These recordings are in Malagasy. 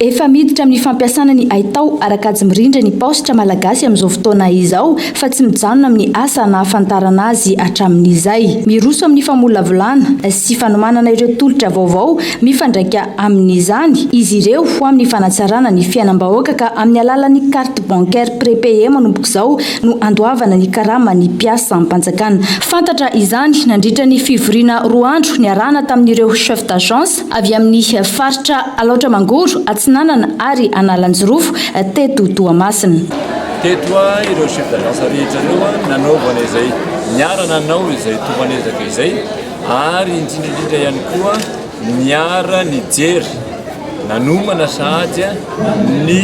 Efa miditra amin'ny fampiasana ny haitao araka-azy mirindra ny paositra malagasy amin'izao fotoana izao fa tsy mijanona amin'ny asa na hafantarana azy hatramin'izay. Miroso amin'ny famolavolana sy fanomanana ireo tolotra vaovao mifandraika amin'izany izy ireo ho amin'ny fanatsarana ny fiainam-bahoaka ka amin'ny alalan'ny carte bancaire prépayé manomboka izao no andoavana ny karama ny mpiasa am-panjakana. Fantatra izany nandritra ny fivoriana roa andro niarahana tamin'ireo chef d'agence avy amin'ny faritra Alaotra Mangoro, Atsinanana ary Analanjirofo teto Toamasina. Teto ireo chef d'agence rehetra ireo nanaovana izay niara nanao izay tomanezaka izay ary indrindra ihany koa niara nijery nanomana sahady ny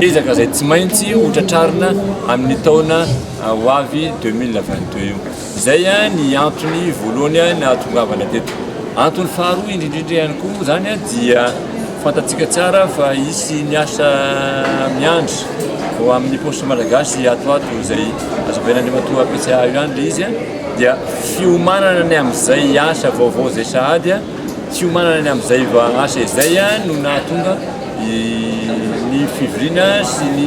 ezaka izay tsy maintsy hotratrarina amin'ny taona ho avy 2022 io. Izay ny antony voalohany nahatongavana teto. Antony faharoa indrindra ihany koa zany dia fantatsika tsara fa isy miasa miandry ho amin'ny paositra malagasy ato izay azaben'Andriamatoa PCA io andry izy dia fiomanana ny amin'izay asa vaovao zay sahady fiomanana ny amin'izay asa izay no nahatonga ny fivoriana sy ny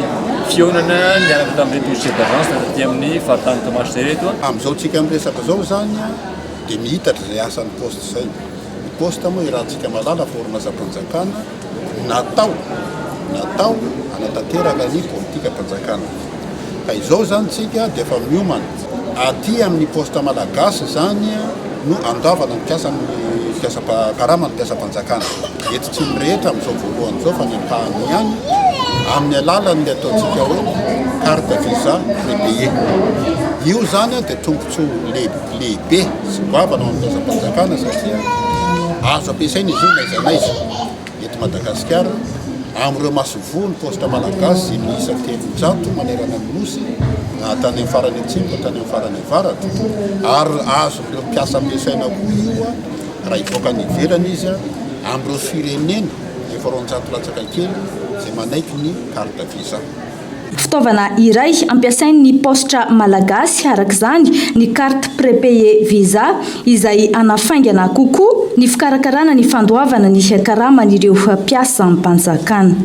fionana niaraka tamin'ireto chef d'agence taty amin'ny faritany Toamasina reto. Amin'izao tsika miresaka zao zany dia mihitatra izay asan'ny poste zay. Ny poste moa irahantsika malala formasampanjakana natao anatanteraka ny politika mpanjakana. Ka izao zany tsika dia efa miomana aty amin'ny poste malagasy zany no andavana ny karama ny mpiasa-mpanjakana. Eto tsy mirehitra amin'izao voalohany izao fa ny ampahany ihany amin'ny alalan'ny ataontsika hoe carte visa prépayé. Io zany dia tombontsoa lehibe sy goavana amin'ny mpiasa-mpanjakana satria azo ampiasaina izy io n'aiza n'aiza eto Madagasikara amin'ireo masovo ny poste malagasy miisa 300 manerana ny nosy tany amin'ny farany atsimo tany amin'ny farany avaratra ary azo ireo mpiasa ampiasaina koa io raha ivoaka ny ivelany izy amin'ireo firenena efa 200 latsaka kely izay manaiky ny carte visa. Fitaovana iray ampiasain'ny paositra malagasy arak'izany ny carte prépayé visa izay anafaingana kokoa ny fikarakarana ny fandoavana ny karaman'ireo mpiasa am-panjakana.